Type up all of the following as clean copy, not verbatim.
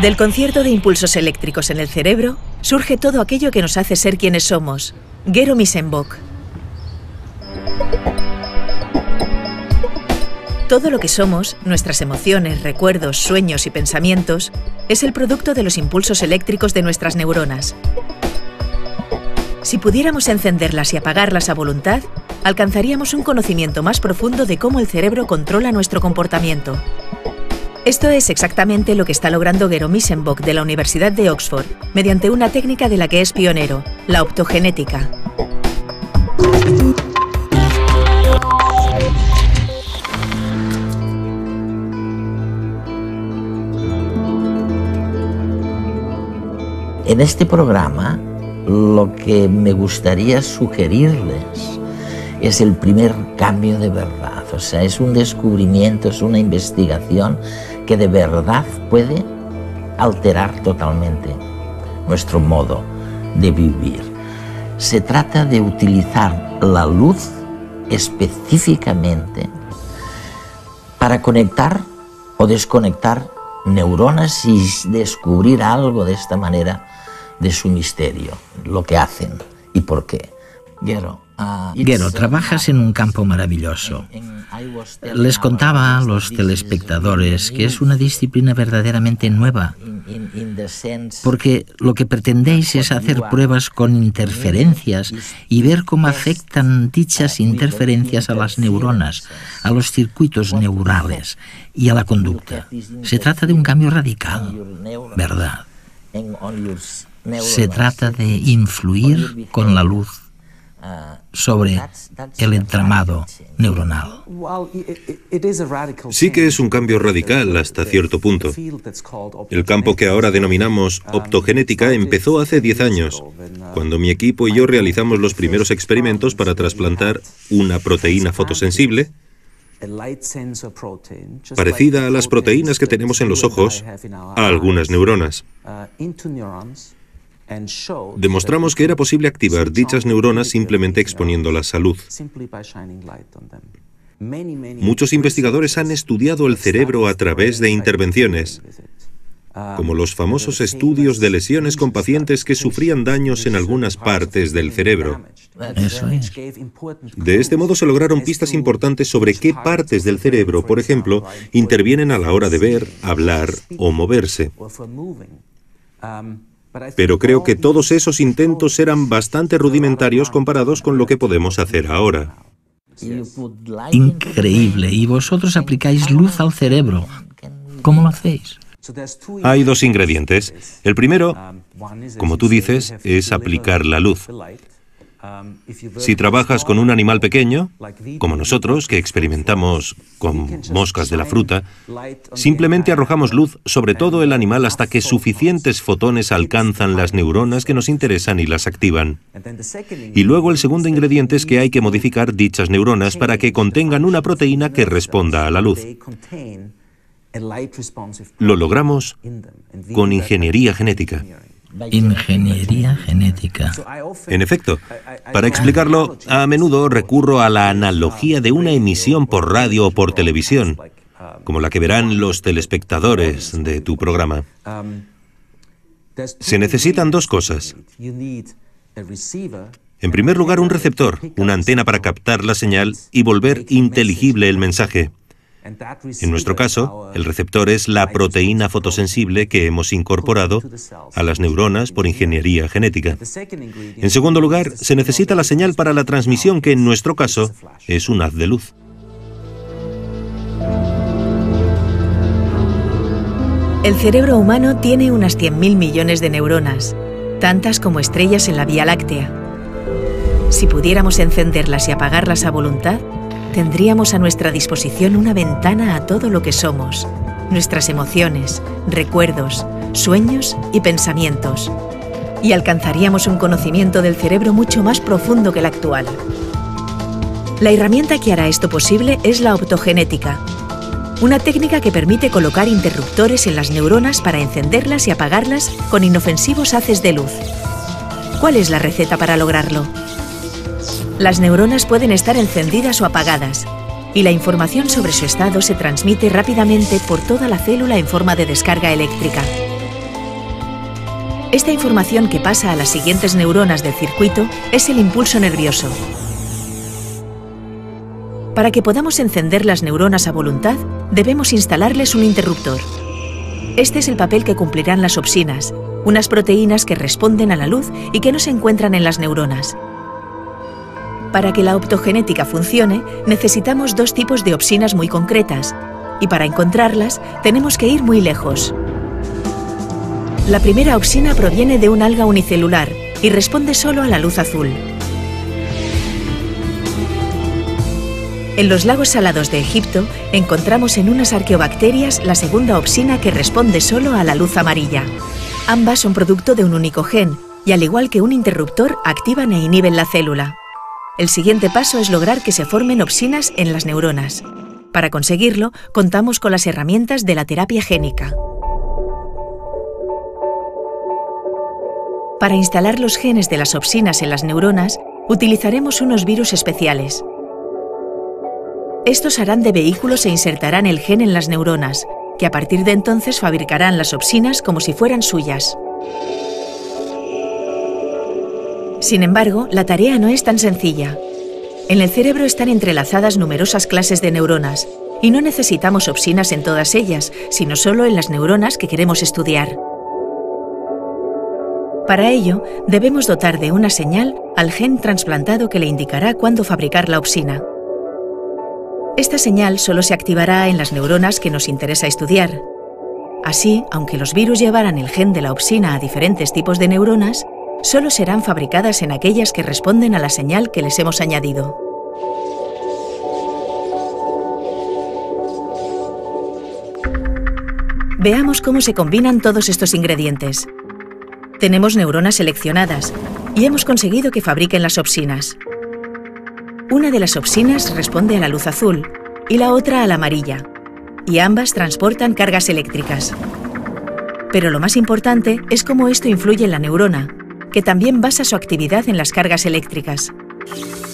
Del concierto de impulsos eléctricos en el cerebro surge todo aquello que nos hace ser quienes somos. Gero Misenbok. Todo lo que somos, nuestras emociones, recuerdos, sueños y pensamientos, es el producto de los impulsos eléctricos de nuestras neuronas. Si pudiéramos encenderlas y apagarlas a voluntad, alcanzaríamos un conocimiento más profundo de cómo el cerebro controla nuestro comportamiento. Esto es exactamente lo que está logrando Gero Misenbok de la Universidad de Oxford, mediante una técnica de la que es pionero, la optogenética. En este programa, lo que me gustaría sugerirles es el primer cambio de verdad. O sea, es un descubrimiento, es una investigación que de verdad puede alterar totalmente nuestro modo de vivir. Se trata de utilizar la luz específicamente para conectar o desconectar neuronas y descubrir algo de esta manera de su misterio, lo que hacen y por qué. Gero, trabajas en un campo maravilloso. Les contaba a los telespectadores que es una disciplina verdaderamente nueva, porque lo que pretendéis es hacer pruebas con interferencias y ver cómo afectan dichas interferencias a las neuronas, a los circuitos neurales y a la conducta. Se trata de un cambio radical, ¿verdad? Se trata de influir con la luz sobre el entramado neuronal. Sí que es un cambio radical hasta cierto punto. El campo que ahora denominamos optogenética empezó hace 10 años, cuando mi equipo y yo realizamos los primeros experimentos para trasplantar una proteína fotosensible parecida a las proteínas que tenemos en los ojos a algunas neuronas. Demostramos que era posible activar dichas neuronas simplemente exponiéndolas a luz. Muchos investigadores han estudiado el cerebro a través de intervenciones, como los famosos estudios de lesiones con pacientes que sufrían daños en algunas partes del cerebro. Eso es. De este modo se lograron pistas importantes sobre qué partes del cerebro, por ejemplo, intervienen a la hora de ver, hablar o moverse. Pero creo que todos esos intentos eran bastante rudimentarios comparados con lo que podemos hacer ahora. Increíble. Y vosotros aplicáis luz al cerebro. ¿Cómo lo hacéis? Hay dos ingredientes. El primero, como tú dices, es aplicar la luz. Si trabajas con un animal pequeño, como nosotros, que experimentamos con moscas de la fruta, simplemente arrojamos luz sobre todo el animal hasta que suficientes fotones alcanzan las neuronas que nos interesan y las activan. Y luego el segundo ingrediente es que hay que modificar dichas neuronas para que contengan una proteína que responda a la luz. Lo logramos con ingeniería genética. Ingeniería genética. En efecto, para explicarlo, a menudo recurro a la analogía de una emisión por radio o por televisión, como la que verán los telespectadores de tu programa. Se necesitan dos cosas. En primer lugar, un receptor, una antena para captar la señal y volver inteligible el mensaje. En nuestro caso, el receptor es la proteína fotosensible que hemos incorporado a las neuronas por ingeniería genética. En segundo lugar, se necesita la señal para la transmisión, que en nuestro caso es un haz de luz. El cerebro humano tiene unas 100.000 millones de neuronas, tantas como estrellas en la Vía Láctea. Si pudiéramos encenderlas y apagarlas a voluntad, tendríamos a nuestra disposición una ventana a todo lo que somos, nuestras emociones, recuerdos, sueños y pensamientos, y alcanzaríamos un conocimiento del cerebro mucho más profundo que el actual. La herramienta que hará esto posible es la optogenética, una técnica que permite colocar interruptores en las neuronas para encenderlas y apagarlas con inofensivos haces de luz. ¿Cuál es la receta para lograrlo? Las neuronas pueden estar encendidas o apagadas, y la información sobre su estado se transmite rápidamente por toda la célula en forma de descarga eléctrica. Esta información que pasa a las siguientes neuronas del circuito es el impulso nervioso. Para que podamos encender las neuronas a voluntad, debemos instalarles un interruptor. Este es el papel que cumplirán las opsinas, unas proteínas que responden a la luz y que no se encuentran en las neuronas. Para que la optogenética funcione, necesitamos dos tipos de opsinas muy concretas, y para encontrarlas tenemos que ir muy lejos. La primera opsina proviene de un alga unicelular y responde solo a la luz azul. En los lagos salados de Egipto encontramos en unas arqueobacterias la segunda opsina que responde solo a la luz amarilla. Ambas son producto de un único gen y, al igual que un interruptor, activan e inhiben la célula. El siguiente paso es lograr que se formen opsinas en las neuronas. Para conseguirlo, contamos con las herramientas de la terapia génica. Para instalar los genes de las opsinas en las neuronas, utilizaremos unos virus especiales. Estos harán de vehículos e insertarán el gen en las neuronas, que a partir de entonces fabricarán las opsinas como si fueran suyas. Sin embargo, la tarea no es tan sencilla. En el cerebro están entrelazadas numerosas clases de neuronas, y no necesitamos opsinas en todas ellas, sino solo en las neuronas que queremos estudiar. Para ello, debemos dotar de una señal al gen trasplantado que le indicará cuándo fabricar la opsina. Esta señal solo se activará en las neuronas que nos interesa estudiar. Así, aunque los virus llevaran el gen de la opsina a diferentes tipos de neuronas, solo serán fabricadas en aquellas que responden a la señal que les hemos añadido. Veamos cómo se combinan todos estos ingredientes. Tenemos neuronas seleccionadas y hemos conseguido que fabriquen las opsinas. Una de las opsinas responde a la luz azul y la otra a la amarilla, y ambas transportan cargas eléctricas. Pero lo más importante es cómo esto influye en la neurona, que también basa su actividad en las cargas eléctricas.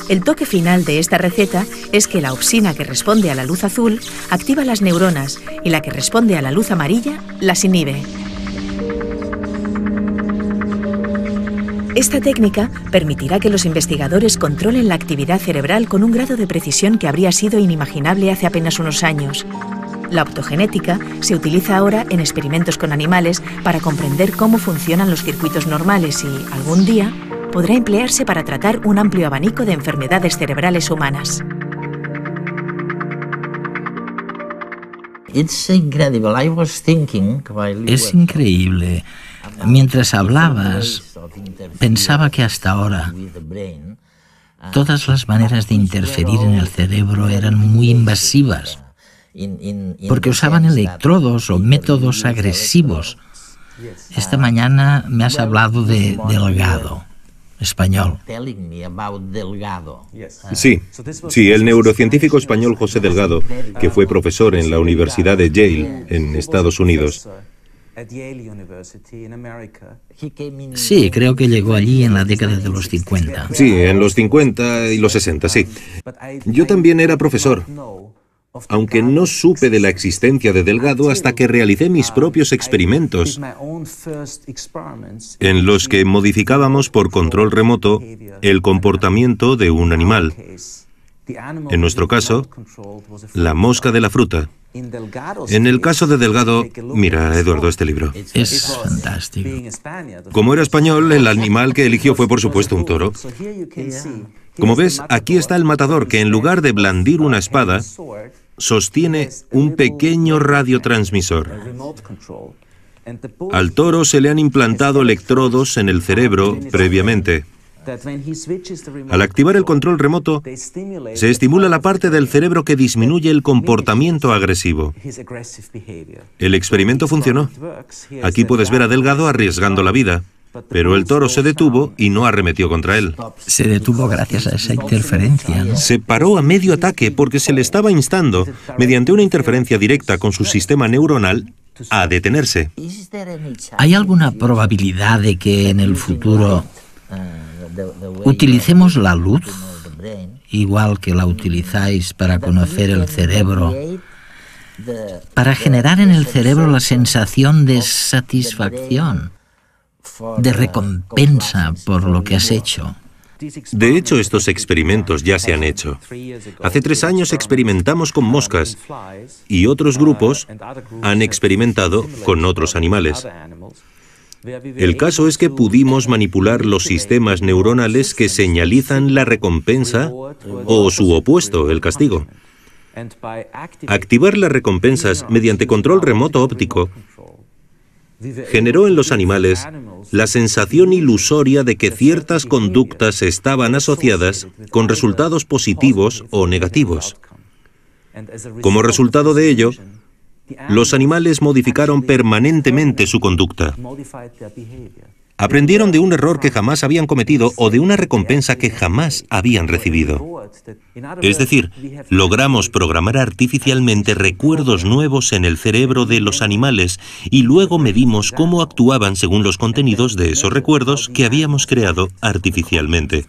El toque final de esta receta es que la opsina que responde a la luz azul activa las neuronas y la que responde a la luz amarilla las inhibe. Esta técnica permitirá que los investigadores controlen la actividad cerebral con un grado de precisión que habría sido inimaginable hace apenas unos años. La optogenética se utiliza ahora en experimentos con animales para comprender cómo funcionan los circuitos normales y, algún día, podrá emplearse para tratar un amplio abanico de enfermedades cerebrales humanas. Es increíble. Mientras hablabas, pensaba que hasta ahora todas las maneras de interferir en el cerebro eran muy invasivas, porque usaban electrodos o métodos agresivos. Esta mañana me has hablado de Delgado, español. Sí, el neurocientífico español José Delgado, que fue profesor en la Universidad de Yale, en Estados Unidos. Sí, creo que llegó allí en la década de los 50. Sí, en los 50 y los 60, sí. Yo también era profesor, aunque no supe de la existencia de Delgado hasta que realicé mis propios experimentos, en los que modificábamos por control remoto el comportamiento de un animal. En nuestro caso, la mosca de la fruta. En el caso de Delgado, mira, Eduardo, este libro. Es fantástico. Como era español, el animal que eligió fue, por supuesto, un toro. Como ves, aquí está el matador que, en lugar de blandir una espada, sostiene un pequeño radiotransmisor. Al toro se le han implantado electrodos en el cerebro previamente. Al activar el control remoto, se estimula la parte del cerebro que disminuye el comportamiento agresivo. El experimento funcionó. Aquí puedes ver a Delgado arriesgando la vida, pero el toro se detuvo y no arremetió contra él. Se detuvo gracias a esa interferencia, ¿no? Se paró a medio ataque porque se le estaba instando, mediante una interferencia directa con su sistema neuronal, a detenerse. ¿Hay alguna probabilidad de que en el futuro utilicemos la luz igual que la utilizáis para conocer el cerebro, para generar en el cerebro la sensación de satisfacción, de recompensa por lo que has hecho. De hecho, estos experimentos ya se han hecho. Hace 3 años experimentamos con moscas y otros grupos han experimentado con otros animales. El caso es que pudimos manipular los sistemas neuronales que señalizan la recompensa o su opuesto, el castigo. Activar las recompensas mediante control remoto óptico generó en los animales la sensación ilusoria de que ciertas conductas estaban asociadas con resultados positivos o negativos. Como resultado de ello, los animales modificaron permanentemente su conducta. Aprendieron de un error que jamás habían cometido o de una recompensa que jamás habían recibido. Es decir, logramos programar artificialmente recuerdos nuevos en el cerebro de los animales y luego medimos cómo actuaban según los contenidos de esos recuerdos que habíamos creado artificialmente.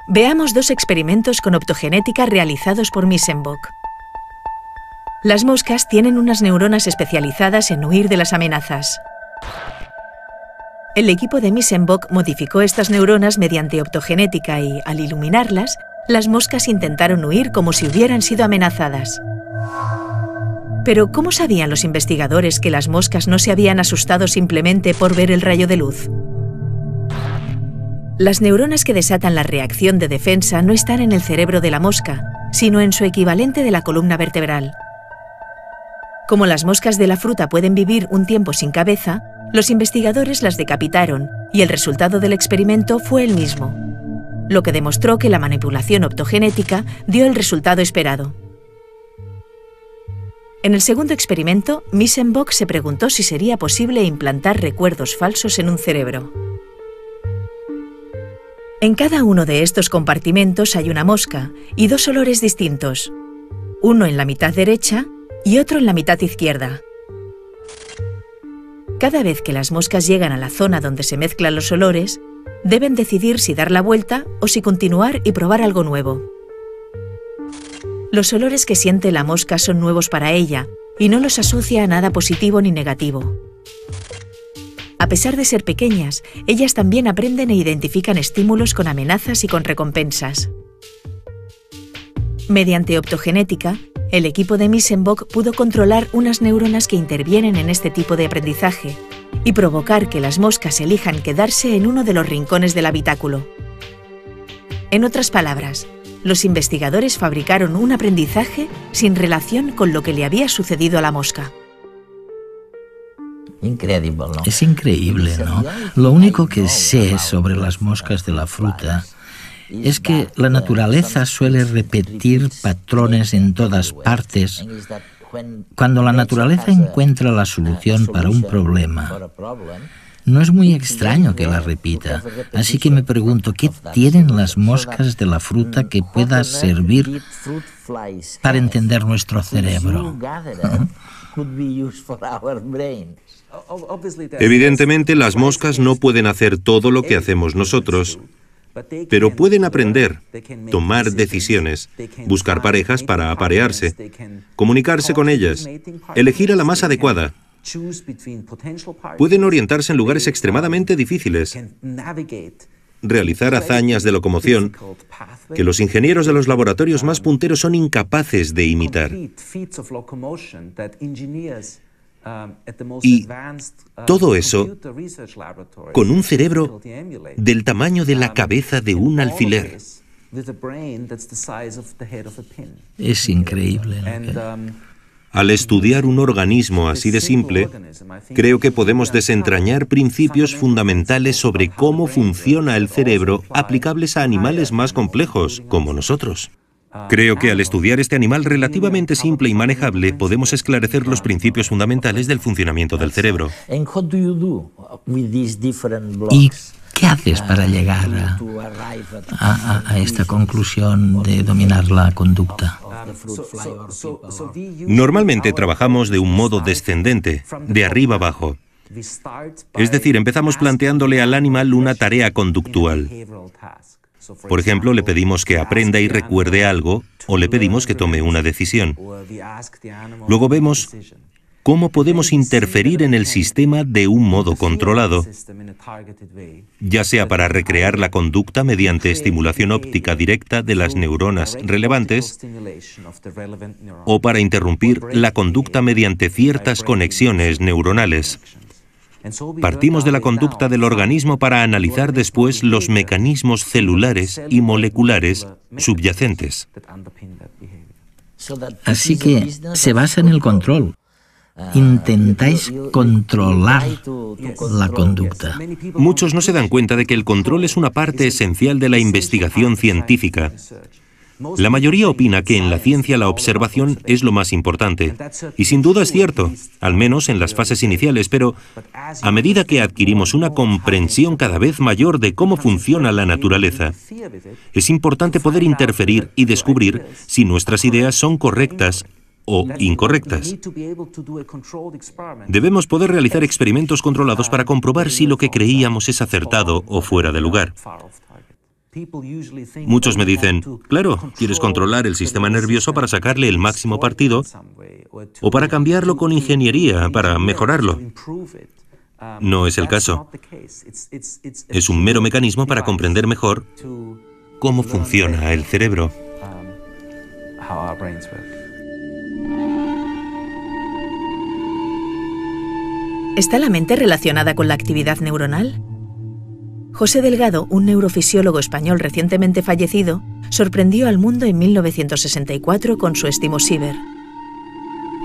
Veamos 2 experimentos con optogenética realizados por Missenbock. Las moscas tienen unas neuronas especializadas en huir de las amenazas. El equipo de Missenbock modificó estas neuronas mediante optogenética y, al iluminarlas, las moscas intentaron huir como si hubieran sido amenazadas. Pero, ¿cómo sabían los investigadores que las moscas no se habían asustado simplemente por ver el rayo de luz? Las neuronas que desatan la reacción de defensa no están en el cerebro de la mosca, sino en su equivalente de la columna vertebral. Como las moscas de la fruta pueden vivir un tiempo sin cabeza, los investigadores las decapitaron y el resultado del experimento fue el mismo, lo que demostró que la manipulación optogenética dio el resultado esperado. En el segundo experimento, Missenbock se preguntó si sería posible implantar recuerdos falsos en un cerebro. En cada uno de estos compartimentos hay una mosca y 2 olores distintos, uno en la mitad derecha y otro en la mitad izquierda. Cada vez que las moscas llegan a la zona donde se mezclan los olores, deben decidir si dar la vuelta o si continuar y probar algo nuevo. Los olores que siente la mosca son nuevos para ella y no los asocia a nada positivo ni negativo. A pesar de ser pequeñas, ellas también aprenden e identifican estímulos con amenazas y con recompensas. Mediante optogenética, el equipo de Missenbock pudo controlar unas neuronas que intervienen en este tipo de aprendizaje y provocar que las moscas elijan quedarse en uno de los rincones del habitáculo. En otras palabras, los investigadores fabricaron un aprendizaje sin relación con lo que le había sucedido a la mosca. Increíble, ¿no? Es increíble, ¿no? Lo único que sé sobre las moscas de la fruta es que la naturaleza suele repetir patrones en todas partes. Cuando la naturaleza encuentra la solución para un problema, no es muy extraño que la repita. Así que me pregunto, ¿qué tienen las moscas de la fruta que pueda servir para entender nuestro cerebro? Evidentemente, las moscas no pueden hacer todo lo que hacemos nosotros, pero pueden aprender, tomar decisiones, buscar parejas para aparearse, comunicarse con ellas, elegir a la más adecuada. Pueden orientarse en lugares extremadamente difíciles, realizar hazañas de locomoción que los ingenieros de los laboratorios más punteros son incapaces de imitar. Y todo eso con un cerebro del tamaño de la cabeza de un alfiler. Es increíble, ¿no? Al estudiar un organismo así de simple, creo que podemos desentrañar principios fundamentales sobre cómo funciona el cerebro aplicables a animales más complejos, como nosotros. Creo que al estudiar este animal relativamente simple y manejable, podemos esclarecer los principios fundamentales del funcionamiento del cerebro. ¿Y qué haces para llegar a esta conclusión de dominar la conducta? Normalmente trabajamos de un modo descendente, de arriba abajo. Es decir, empezamos planteándole al animal una tarea conductual. Por ejemplo, le pedimos que aprenda y recuerde algo, o le pedimos que tome una decisión. Luego vemos cómo podemos interferir en el sistema de un modo controlado, ya sea para recrear la conducta mediante estimulación óptica directa de las neuronas relevantes, o para interrumpir la conducta mediante ciertas conexiones neuronales. Partimos de la conducta del organismo para analizar después los mecanismos celulares y moleculares subyacentes. Así que se basa en el control. Intentáis controlar la conducta. Muchos no se dan cuenta de que el control es una parte esencial de la investigación científica. La mayoría opina que en la ciencia la observación es lo más importante. Y sin duda es cierto, al menos en las fases iniciales, pero a medida que adquirimos una comprensión cada vez mayor de cómo funciona la naturaleza, es importante poder interferir y descubrir si nuestras ideas son correctas o incorrectas. Debemos poder realizar experimentos controlados para comprobar si lo que creíamos es acertado o fuera de lugar. Muchos me dicen, claro, quieres controlar el sistema nervioso para sacarle el máximo partido o para cambiarlo con ingeniería, para mejorarlo. No es el caso. Es un mero mecanismo para comprender mejor cómo funciona el cerebro. ¿Está la mente relacionada con la actividad neuronal? José Delgado, un neurofisiólogo español recientemente fallecido, sorprendió al mundo en 1964 con su Estimosiever,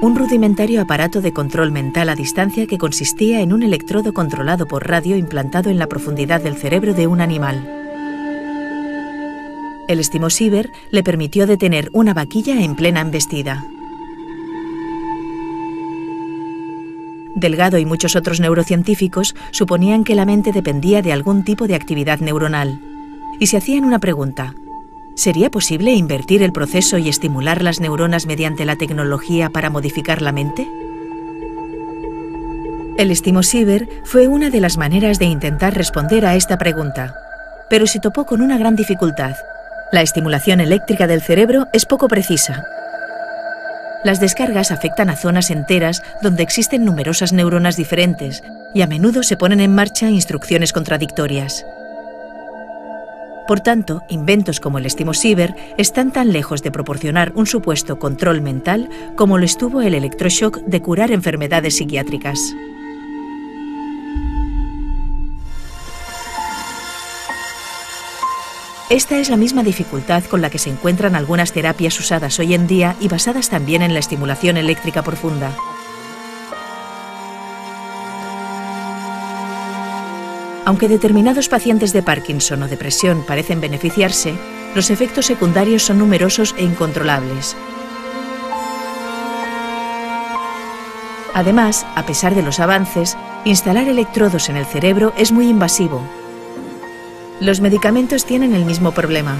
un rudimentario aparato de control mental a distancia que consistía en un electrodo controlado por radio implantado en la profundidad del cerebro de un animal. El Estimosiever le permitió detener una vaquilla en plena embestida. Delgado y muchos otros neurocientíficos suponían que la mente dependía de algún tipo de actividad neuronal y se hacían una pregunta: ¿sería posible invertir el proceso y estimular las neuronas mediante la tecnología para modificar la mente? El Estimosiever fue una de las maneras de intentar responder a esta pregunta, pero se topó con una gran dificultad. La estimulación eléctrica del cerebro es poco precisa. Las descargas afectan a zonas enteras donde existen numerosas neuronas diferentes y a menudo se ponen en marcha instrucciones contradictorias. Por tanto, inventos como el Estimosiever están tan lejos de proporcionar un supuesto control mental como lo estuvo el electroshock de curar enfermedades psiquiátricas. Esta es la misma dificultad con la que se encuentran algunas terapias usadas hoy en día y basadas también en la estimulación eléctrica profunda. Aunque determinados pacientes de Parkinson o depresión parecen beneficiarse, los efectos secundarios son numerosos e incontrolables. Además, a pesar de los avances, instalar electrodos en el cerebro es muy invasivo. Los medicamentos tienen el mismo problema.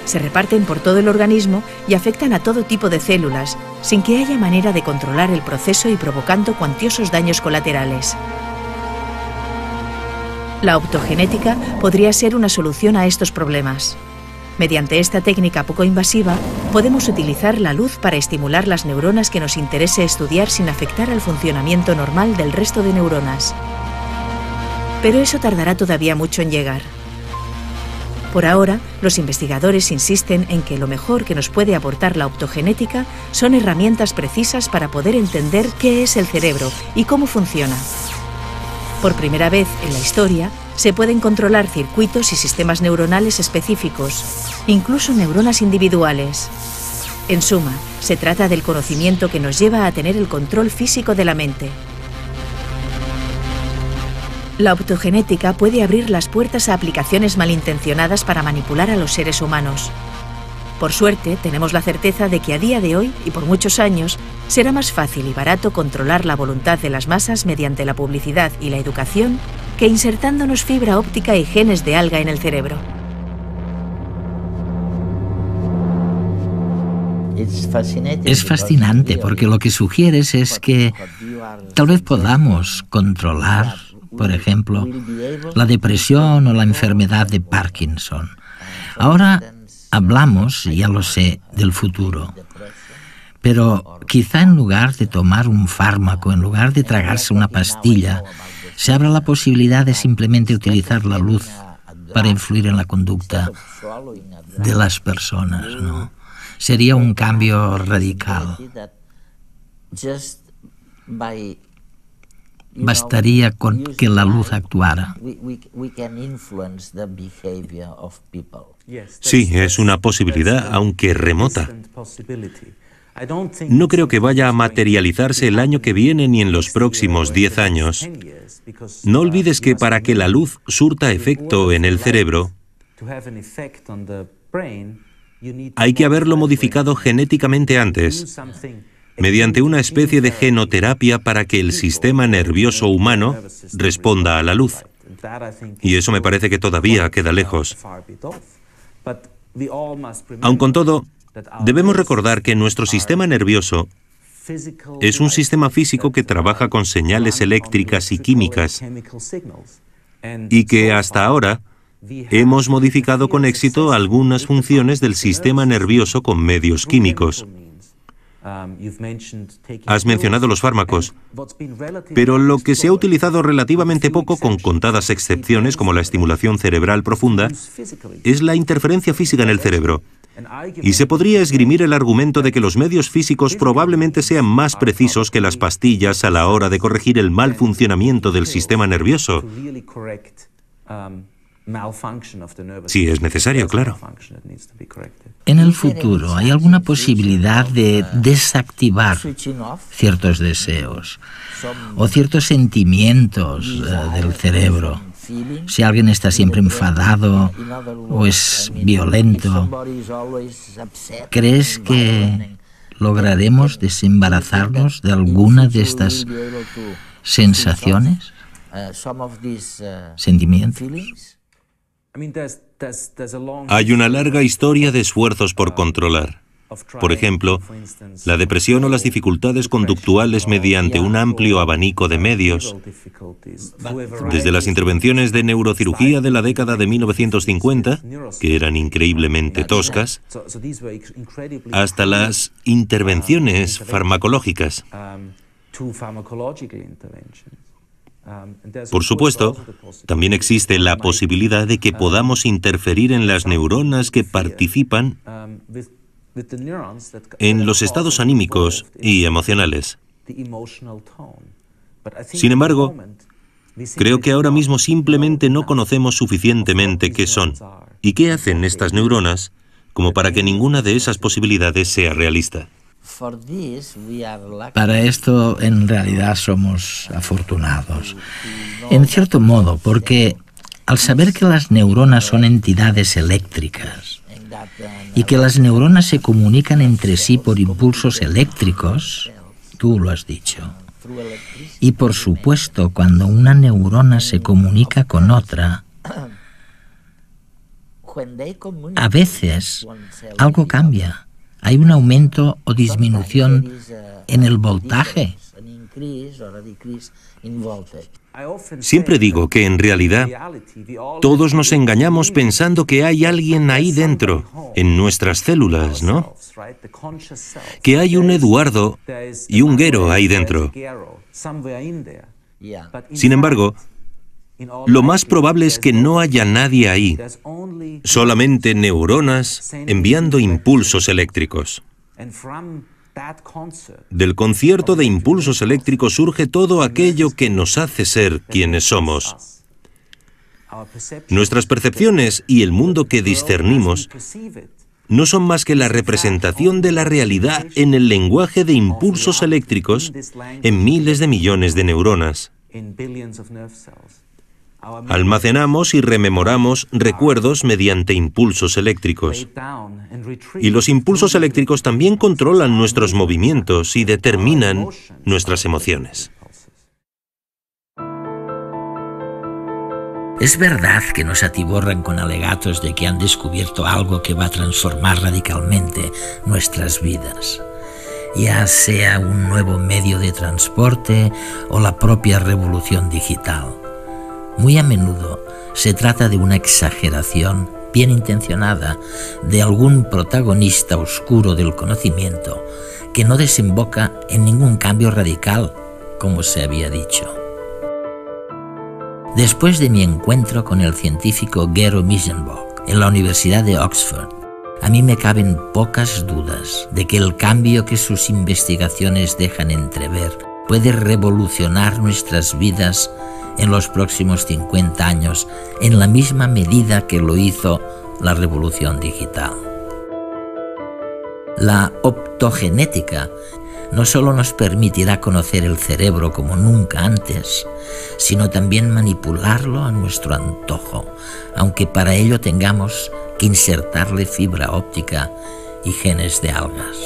Se reparten por todo el organismo y afectan a todo tipo de células, sin que haya manera de controlar el proceso y provocando cuantiosos daños colaterales. La optogenética podría ser una solución a estos problemas. Mediante esta técnica poco invasiva, podemos utilizar la luz para estimular las neuronas que nos interese estudiar sin afectar al funcionamiento normal del resto de neuronas. Pero eso tardará todavía mucho en llegar. Por ahora, los investigadores insisten en que lo mejor que nos puede aportar la optogenética son herramientas precisas para poder entender qué es el cerebro y cómo funciona. Por primera vez en la historia, se pueden controlar circuitos y sistemas neuronales específicos, incluso neuronas individuales. En suma, se trata del conocimiento que nos lleva a tener el control físico de la mente. La optogenética puede abrir las puertas a aplicaciones malintencionadas para manipular a los seres humanos. Por suerte, tenemos la certeza de que a día de hoy, y por muchos años, será más fácil y barato controlar la voluntad de las masas mediante la publicidad y la educación que insertándonos fibra óptica y genes de alga en el cerebro. Es fascinante porque lo que sugieres es que tal vez podamos controlar, por ejemplo, la depresión o la enfermedad de Parkinson. Ahora hablamos, ya lo sé, del futuro. Pero quizá en lugar de tomar un fármaco, en lugar de tragarse una pastilla, se abra la posibilidad de simplemente utilizar la luz para influir en la conducta de las personas, ¿no? Sería un cambio radical. Bastaría con que la luz actuara. Sí, es una posibilidad, aunque remota. No creo que vaya a materializarse el año que viene ni en los próximos 10 años. No olvides que para que la luz surta efecto en el cerebro, hay que haberlo modificado genéticamente antes, mediante una especie de genoterapia para que el sistema nervioso humano responda a la luz. Y eso me parece que todavía queda lejos. Aun con todo, debemos recordar que nuestro sistema nervioso es un sistema físico que trabaja con señales eléctricas y químicas y que hasta ahora hemos modificado con éxito algunas funciones del sistema nervioso con medios químicos. Has mencionado los fármacos, pero lo que se ha utilizado relativamente poco, con contadas excepciones como la estimulación cerebral profunda, es la interferencia física en el cerebro. Y se podría esgrimir el argumento de que los medios físicos probablemente sean más precisos que las pastillas a la hora de corregir el mal funcionamiento del sistema nervioso. Sí, es necesario, claro. En el futuro, ¿hay alguna posibilidad de desactivar ciertos deseos o ciertos sentimientos del cerebro? Si alguien está siempre enfadado o es violento, ¿crees que lograremos desembarazarnos de alguna de estas sensaciones, sentimientos? Hay una larga historia de esfuerzos por controlar. Por ejemplo, la depresión o las dificultades conductuales mediante un amplio abanico de medios. Desde las intervenciones de neurocirugía de la década de 1950, que eran increíblemente toscas, hasta las intervenciones farmacológicas. Por supuesto, también existe la posibilidad de que podamos interferir en las neuronas que participan en los estados anímicos y emocionales. Sin embargo, creo que ahora mismo simplemente no conocemos suficientemente qué son y qué hacen estas neuronas como para que ninguna de esas posibilidades sea realista. Para esto, en realidad, somos afortunados. En cierto modo, porque al saber que las neuronas son entidades eléctricas y que las neuronas se comunican entre sí por impulsos eléctricos, tú lo has dicho, y por supuesto, cuando una neurona se comunica con otra, a veces algo cambia. Hay un aumento o disminución en el voltaje. Siempre digo que en realidad todos nos engañamos pensando que hay alguien ahí dentro, en nuestras células, ¿no? Que hay un Eduardo y un Gero ahí dentro. Sin embargo, lo más probable es que no haya nadie ahí, solamente neuronas enviando impulsos eléctricos. Del concierto de impulsos eléctricos surge todo aquello que nos hace ser quienes somos. Nuestras percepciones y el mundo que discernimos no son más que la representación de la realidad en el lenguaje de impulsos eléctricos en miles de millones de neuronas. Almacenamos y rememoramos recuerdos mediante impulsos eléctricos. Y los impulsos eléctricos también controlan nuestros movimientos y determinan nuestras emociones. Es verdad que nos atiborran con alegatos de que han descubierto algo que va a transformar radicalmente nuestras vidas, ya sea un nuevo medio de transporte o la propia revolución digital. Muy a menudo se trata de una exageración bien intencionada de algún protagonista oscuro del conocimiento que no desemboca en ningún cambio radical, como se había dicho. Después de mi encuentro con el científico Gero Misenbock en la Universidad de Oxford, a mí me caben pocas dudas de que el cambio que sus investigaciones dejan entrever puede revolucionar nuestras vidas en los próximos 50 años en la misma medida que lo hizo la revolución digital. La optogenética no solo nos permitirá conocer el cerebro como nunca antes, sino también manipularlo a nuestro antojo, aunque para ello tengamos que insertarle fibra óptica y genes de algas.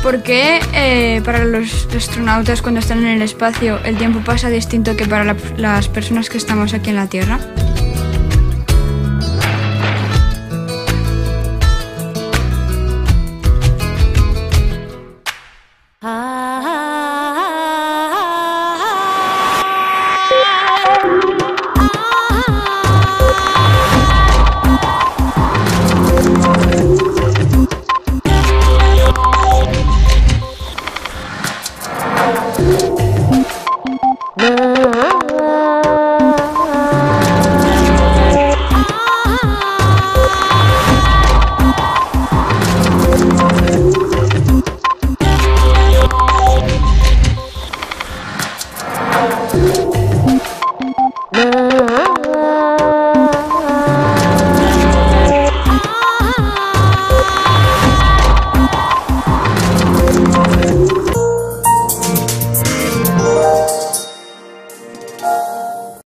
¿Por qué para los astronautas cuando están en el espacio el tiempo pasa distinto que para las personas que estamos aquí en la Tierra? No.